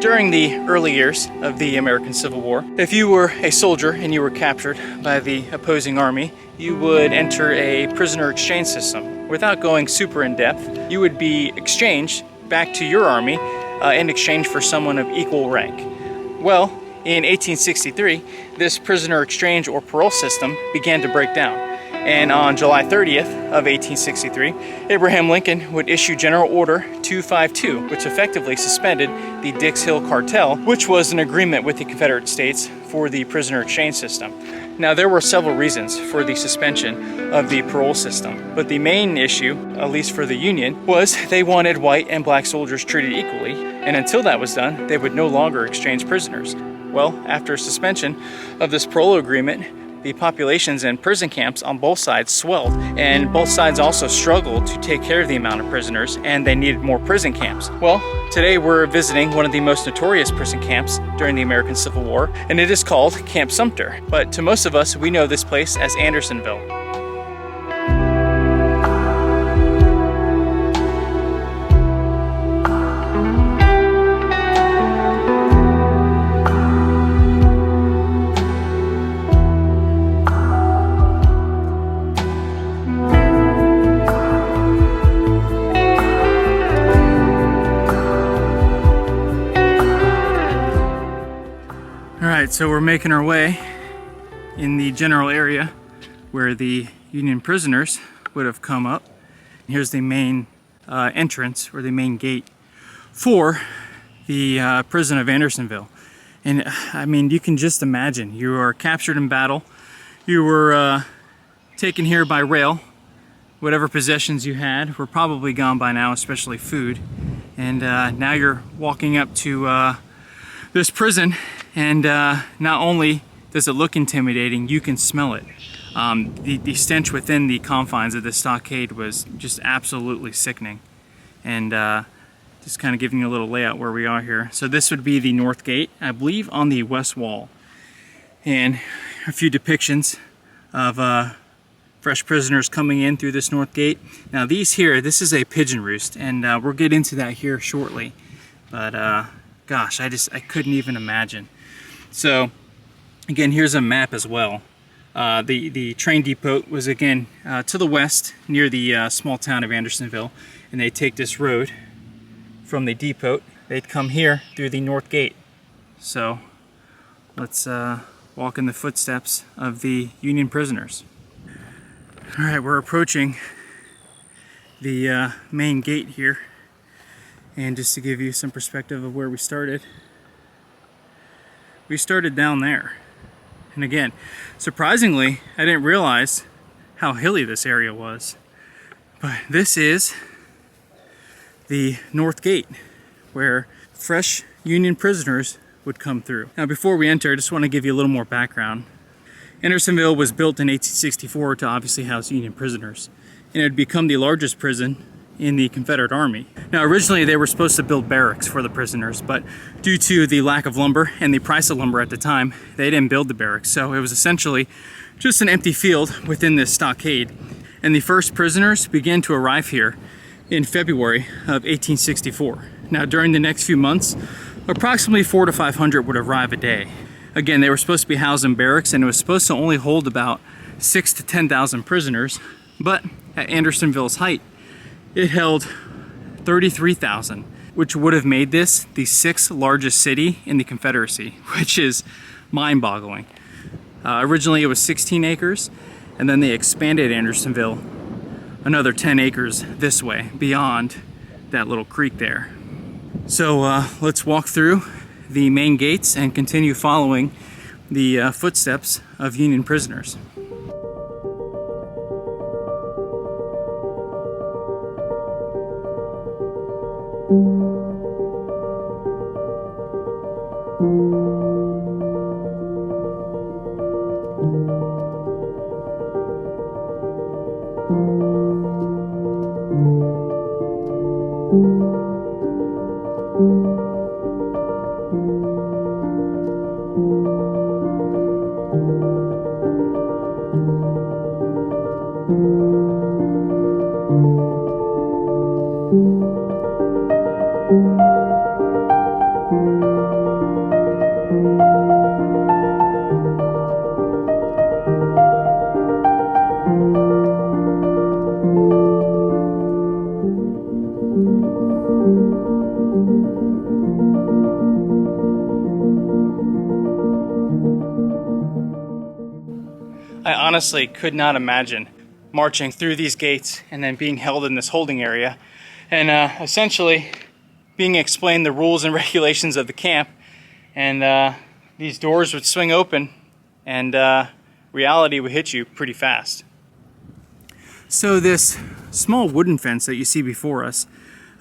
During the early years of the American Civil War, if you were a soldier and you were captured by the opposing army, you would enter a prisoner exchange system. Without going super in depth, you would be exchanged back to your army in exchange for someone of equal rank. Well, in 1863, this prisoner exchange or parole system began to break down. And on July 30th of 1863, Abraham Lincoln would issue General Order 252, which effectively suspended the Dix Hill Cartel, which was an agreement with the Confederate States for the prisoner exchange system. Now, there were several reasons for the suspension of the parole system, but the main issue, at least for the Union, was they wanted white and black soldiers treated equally, and until that was done, they would no longer exchange prisoners. Well, after suspension of this parole agreement, the populations in prison camps on both sides swelled, and both sides also struggled to take care of the amount of prisoners, and they needed more prison camps. Well, today we're visiting one of the most notorious prison camps during the American Civil War, and it is called Camp Sumter. But to most of us, we know this place as Andersonville. Alright, so we're making our way in the general area where the Union prisoners would have come up. Here's the main entrance, or the main gate for the prison of Andersonville. And I mean, you can just imagine, you are captured in battle, you were taken here by rail, whatever possessions you had were probably gone by now, especially food, and now you're walking up to this prison. And not only does it look intimidating, you can smell it. The stench within the confines of the stockade was just absolutely sickening. And just kind of giving you a little layout where we are here. So this would be the north gate, I believe on the west wall. And a few depictions of fresh prisoners coming in through this north gate. Now these here, this is a pigeon roost, and we'll get into that here shortly. But gosh, I couldn't even imagine. So again, here's a map as well. The train depot was again to the west near the small town of Andersonville, and they take this road from the depot. They'd come here through the north gate. So let's walk in the footsteps of the Union prisoners. All right, we're approaching the main gate here, and just to give you some perspective of where we started down there. And again, surprisingly, I didn't realize how hilly this area was. But this is the north gate where fresh Union prisoners would come through. Now before we enter, I just want to give you a little more background. Andersonville was built in 1864 to obviously house Union prisoners, and it had become the largest prison in the Confederate Army. Now originally they were supposed to build barracks for the prisoners, but due to the lack of lumber and the price of lumber at the time, they didn't build the barracks. So it was essentially just an empty field within this stockade. And the first prisoners began to arrive here in February of 1864. Now during the next few months, approximately 400 to 500 would arrive a day. Again, they were supposed to be housed in barracks, and it was supposed to only hold about 6,000 to 10,000 prisoners, but at Andersonville's height, it held 33,000, which would have made this the sixth largest city in the Confederacy, which is mind-boggling. Originally it was 16 acres, and then they expanded Andersonville another 10 acres this way, beyond that little creek there. So let's walk through the main gates and continue following the footsteps of Union prisoners. honestly could not imagine marching through these gates and then being held in this holding area and essentially being explained the rules and regulations of the camp, and these doors would swing open and reality would hit you pretty fast. So this small wooden fence that you see before us,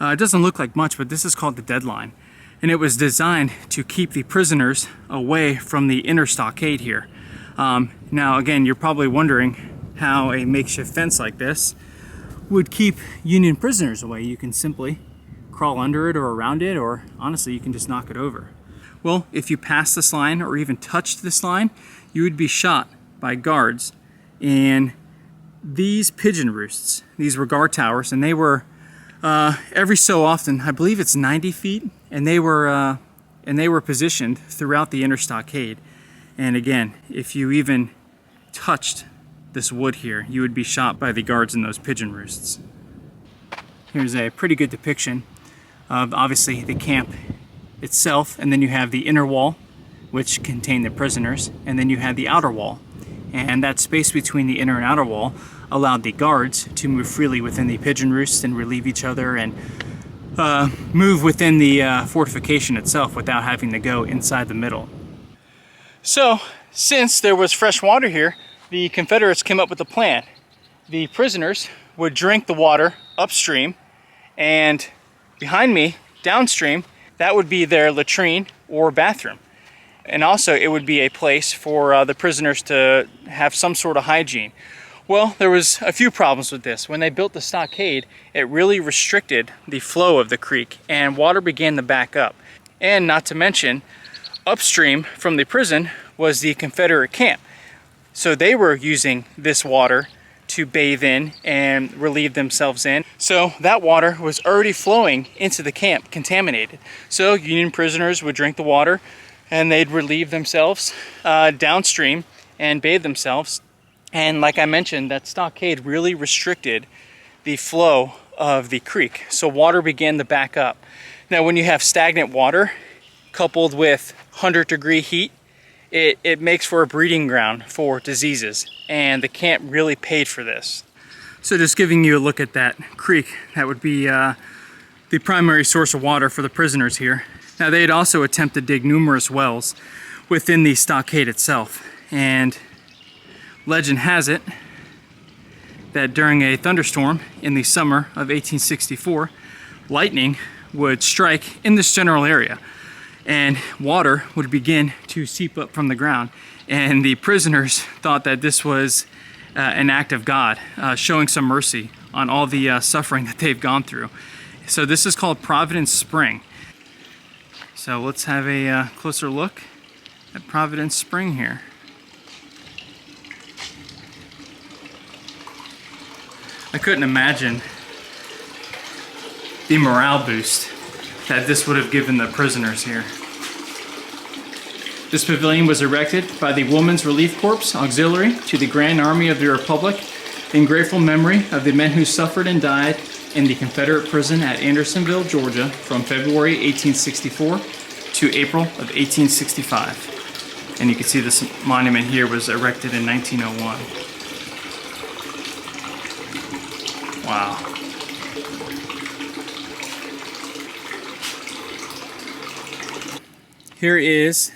it doesn't look like much, but this is called the deadline. And it was designed to keep the prisoners away from the inner stockade here. Now again, you're probably wondering how a makeshift fence like this would keep Union prisoners away. You can simply crawl under it or around it, or honestly, you can just knock it over. Well, if you pass this line or even touched this line, you would be shot by guards in these pigeon roosts. These were guard towers, and they were every so often, I believe it's 90 feet, and they were positioned throughout the inner stockade. And again, if you even touched this wood here, you would be shot by the guards in those pigeon roosts. Here's a pretty good depiction of obviously the camp itself, and then you have the inner wall, which contained the prisoners, and then you had the outer wall. And that space between the inner and outer wall allowed the guards to move freely within the pigeon roosts and relieve each other and move within the fortification itself without having to go inside the middle. So, since there was fresh water here, the Confederates came up with a plan. The prisoners would drink the water upstream, and behind me, downstream, that would be their latrine or bathroom. And also it would be a place for the prisoners to have some sort of hygiene. Well, there was a few problems with this. When they built the stockade, it really restricted the flow of the creek and water began to back up. And not to mention, upstream from the prison was the Confederate camp. So they were using this water to bathe in and relieve themselves in. So that water was already flowing into the camp contaminated. So Union prisoners would drink the water and they'd relieve themselves downstream and bathe themselves. And like I mentioned, that stockade really restricted the flow of the creek. So water began to back up. Now when you have stagnant water coupled with 100-degree heat, it makes for a breeding ground for diseases, and the camp really paid for this. So just giving you a look at that creek, that would be the primary source of water for the prisoners here. Now they had also attempted to dig numerous wells within the stockade itself, and legend has it that during a thunderstorm in the summer of 1864, lightning would strike in this general area, and water would begin to seep up from the ground. And the prisoners thought that this was an act of God, showing some mercy on all the suffering that they've gone through. So this is called Providence Spring. So let's have a closer look at Providence Spring here. I couldn't imagine the morale boost that this would have given the prisoners here. This pavilion was erected by the Women's Relief Corps Auxiliary to the Grand Army of the Republic in grateful memory of the men who suffered and died in the Confederate prison at Andersonville, Georgia from February 1864 to April of 1865. And you can see this monument here was erected in 1901. Wow. Here is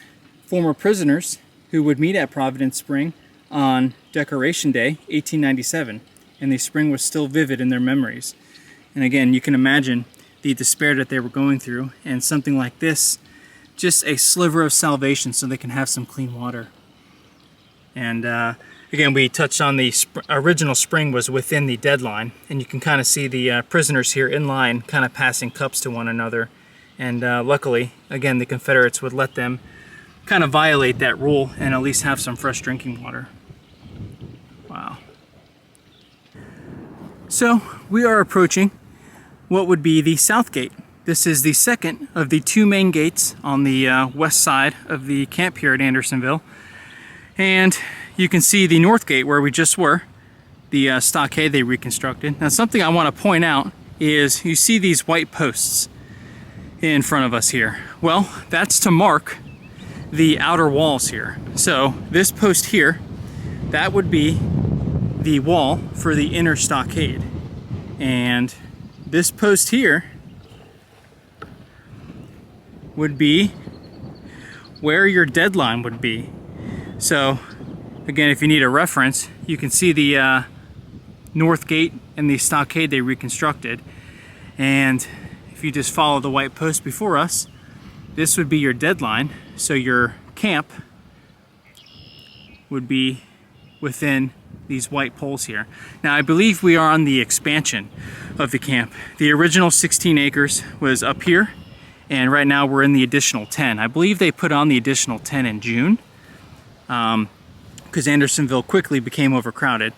former prisoners who would meet at Providence Spring on Decoration Day, 1897, and the spring was still vivid in their memories. And again, you can imagine the despair that they were going through, and something like this, just a sliver of salvation so they can have some clean water. And again, we touched on the original spring was within the deadline, and you can kind of see the prisoners here in line kind of passing cups to one another. And luckily, again, the Confederates would let them kind of violate that rule and at least have some fresh drinking water. Wow. So we are approaching what would be the South Gate. This is the second of the two main gates on the west side of the camp here at Andersonville. And you can see the North Gate where we just were, the stockade they reconstructed. Now something I want to point out is you see these white posts in front of us here. Well, that's to mark the outer walls here. So this post here that would be the wall for the inner stockade. And this post here would be where your deadline would be. So again, if you need a reference, you can see the north gate and the stockade they reconstructed. And if you just follow the white post before us, this would be your deadline. So your camp would be within these white poles here. Now I believe we are on the expansion of the camp. The original 16 acres was up here, and right now we're in the additional 10. I believe they put on the additional 10 in June because Andersonville quickly became overcrowded.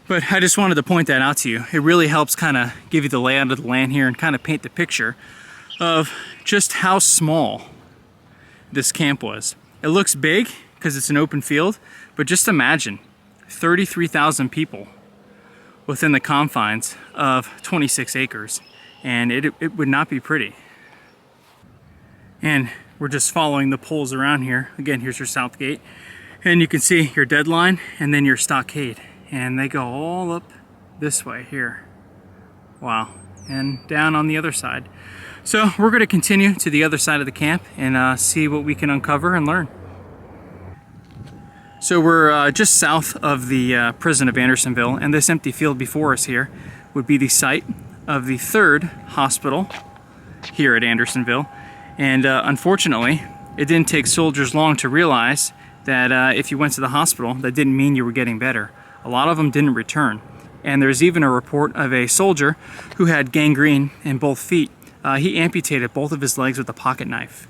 But I just wanted to point that out to you. It really helps kind of give you the layout of the land here and kind of paint the picture of just how small this camp was. It looks big because it's an open field, but just imagine 33,000 people within the confines of 26 acres, and it would not be pretty. And we're just following the poles around here. Again, here's your south gate, and you can see your deadline and then your stockade, and they go all up this way here. Wow. And down on the other side. So we're going to continue to the other side of the camp and see what we can uncover and learn. So we're just south of the prison of Andersonville, and this empty field before us here would be the site of the 3rd hospital here at Andersonville. And unfortunately, it didn't take soldiers long to realize that if you went to the hospital, that didn't mean you were getting better. A lot of them didn't return. And there's even a report of a soldier who had gangrene in both feet. He amputated both of his legs with a pocket knife.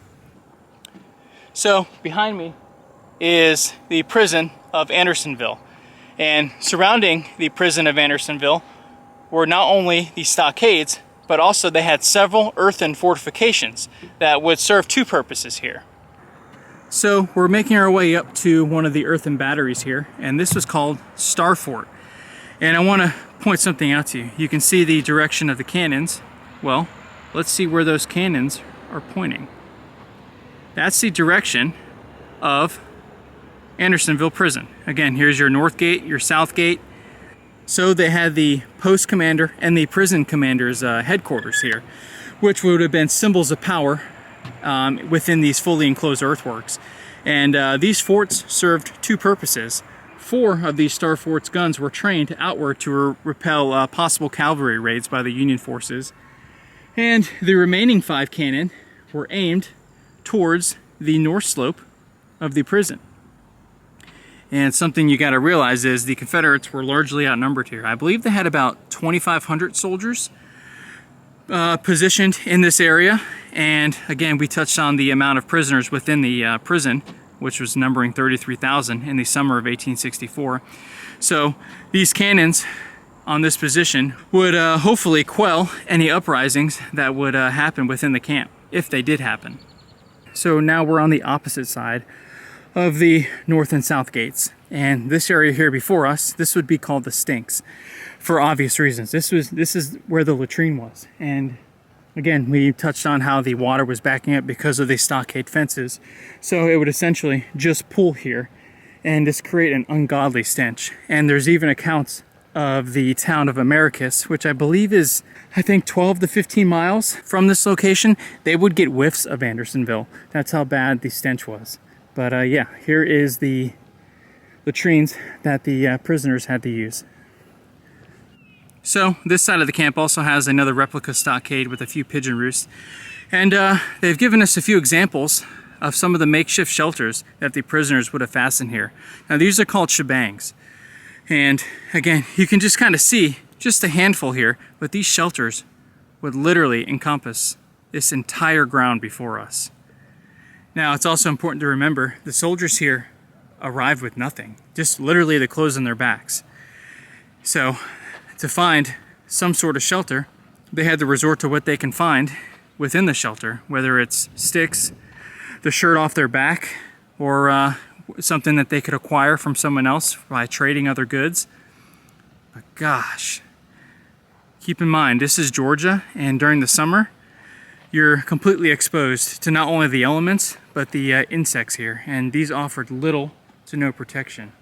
So behind me is the prison of Andersonville. And surrounding the prison of Andersonville were not only the stockades, but also they had several earthen fortifications that would serve 2 purposes here. So we're making our way up to one of the earthen batteries here, and this was called Star Fort. And I want to point something out to you. You can see the direction of the cannons. Well, let's see where those cannons are pointing. That's the direction of Andersonville Prison. Again, here's your north gate, your south gate. So they had the post commander and the prison commander's headquarters here, which would have been symbols of power within these fully enclosed earthworks. And these forts served 2 purposes. 4 of these Star Fort's guns were trained outward to repel possible cavalry raids by the Union forces. And the remaining 5 cannon were aimed towards the north slope of the prison. And something you got to realize is the Confederates were largely outnumbered here. I believe they had about 2,500 soldiers positioned in this area. And again, we touched on the amount of prisoners within the prison, which was numbering 33,000 in the summer of 1864. So these cannons on this position would hopefully quell any uprisings that would happen within the camp, if they did happen. So now we're on the opposite side of the north and south gates, and this area here before us, this would be called the Stinks for obvious reasons. This is where the latrine was, and again, we touched on how the water was backing up because of the stockade fences, so it would essentially just pool here and just create an ungodly stench. And there's even accounts of the town of Americus, which I believe is, I think, 12 to 15 miles from this location. They would get whiffs of Andersonville. That's how bad the stench was. But yeah, here is the latrines that the prisoners had to use. So this side of the camp also has another replica stockade with a few pigeon roosts. And they've given us a few examples of some of the makeshift shelters that the prisoners would have fastened here. Now these are called shebangs. And again, you can just kind of see just a handful here, but these shelters would literally encompass this entire ground before us. Now, it's also important to remember the soldiers here arrived with nothing, just literally the clothes on their backs. So, to find some sort of shelter, they had to resort to what they can find within the shelter, whether it's sticks, the shirt off their back, or something that they could acquire from someone else by trading other goods. But gosh, keep in mind, this is Georgia, and during the summer, you're completely exposed to not only the elements, but the insects here, and these offered little to no protection.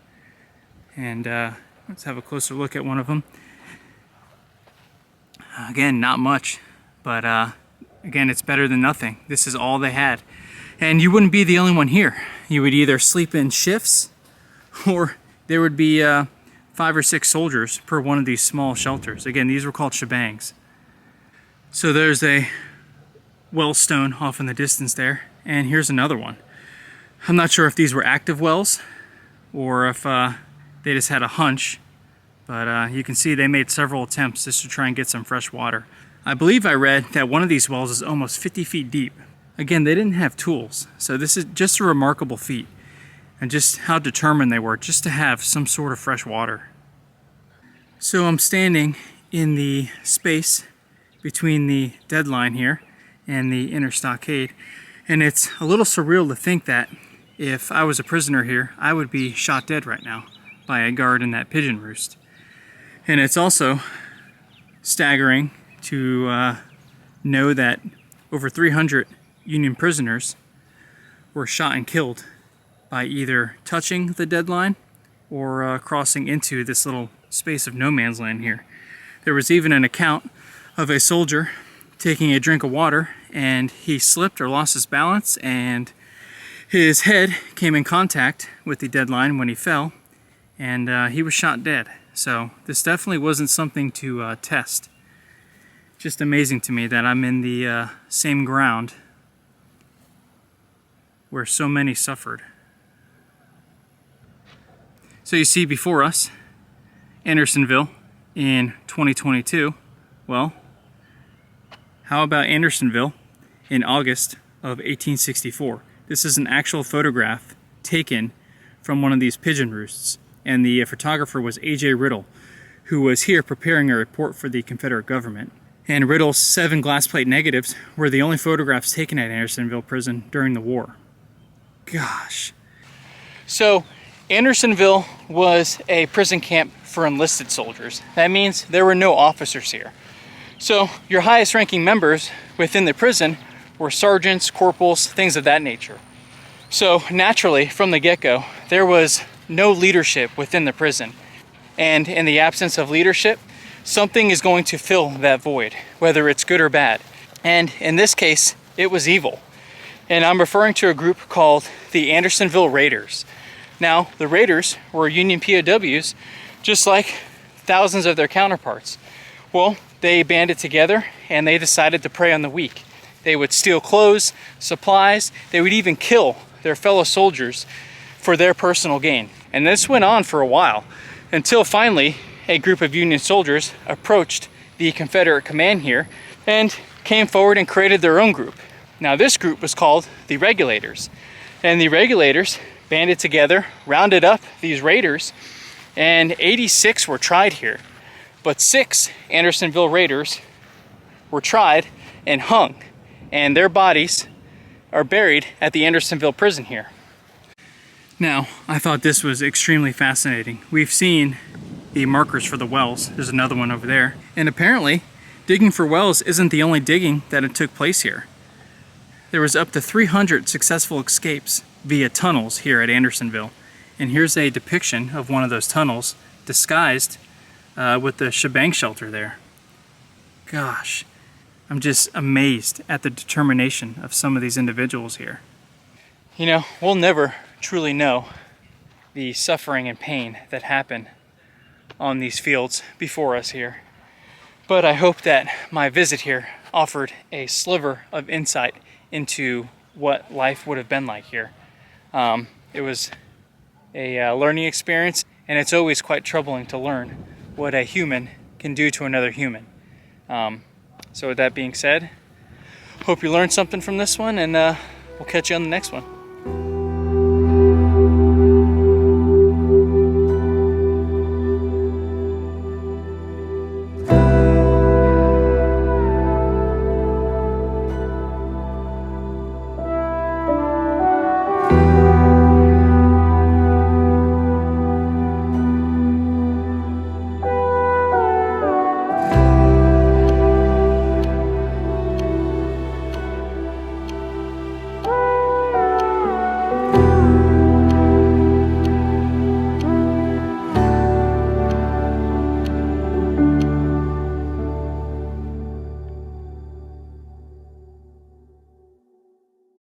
And let's have a closer look at one of them. Again, not much, but again, it's better than nothing. This is all they had. And you wouldn't be the only one here. You would either sleep in shifts, or there would be 5 or 6 soldiers per one of these small shelters. Again, these were called shebangs. So there's a well stone off in the distance there, and here's another one. I'm not sure if these were active wells or if they just had a hunch, but you can see they made several attempts just to try and get some fresh water. I believe I read that one of these wells is almost 50 feet deep. Again, they didn't have tools, so this is just a remarkable feat, and just how determined they were just to have some sort of fresh water. So I'm standing in the space between the dead line here and the inner stockade, and it's a little surreal to think that if I was a prisoner here, I would be shot dead right now by a guard in that pigeon roost. And it's also staggering to know that over 300 Union prisoners were shot and killed by either touching the dead line or crossing into this little space of no man's land here. There was even an account of a soldier taking a drink of water, and he slipped or lost his balance, and his head came in contact with the dead line when he fell, and he was shot dead. So this definitely wasn't something to test. Just amazing to me that I'm in the same ground where so many suffered. So you see before us Andersonville in 2022. Well, how about Andersonville in August of 1864? This is an actual photograph taken from one of these pigeon roosts, and the photographer was A.J. Riddle, who was here preparing a report for the Confederate government. And Riddle's 7 glass plate negatives were the only photographs taken at Andersonville prison during the war. Gosh. So Andersonville was a prison camp for enlisted soldiers. That means there were no officers here. So your highest ranking members within the prison were sergeants, corporals, things of that nature. So naturally, from the get-go, there was no leadership within the prison. And in the absence of leadership, something is going to fill that void, whether it's good or bad. And in this case, it was evil. And I'm referring to a group called the Andersonville Raiders. Now, the Raiders were Union POWs, just like thousands of their counterparts. Well, they banded together and they decided to prey on the weak. They would steal clothes, supplies, they would even kill their fellow soldiers for their personal gain. And this went on for a while, until finally a group of Union soldiers approached the Confederate command here and came forward and created their own group. Now this group was called the Regulators, and the Regulators banded together, rounded up these Raiders, and 86 were tried here. But 6 Andersonville Raiders were tried and hung, and their bodies are buried at the Andersonville prison here. Now, I thought this was extremely fascinating. We've seen the markers for the wells. There's another one over there. And apparently, digging for wells isn't the only digging that it took place here. There was up to 300 successful escapes via tunnels here at Andersonville. And here's a depiction of one of those tunnels disguised with the shebang shelter there. Gosh, I'm just amazed at the determination of some of these individuals here. You know, we'll never truly know the suffering and pain that happened on these fields before us here. But I hope that my visit here offered a sliver of insight into what life would have been like here. It was a learning experience, and it's always quite troubling to learn what a human can do to another human. So with that being said, hope you learned something from this one, and we'll catch you on the next one.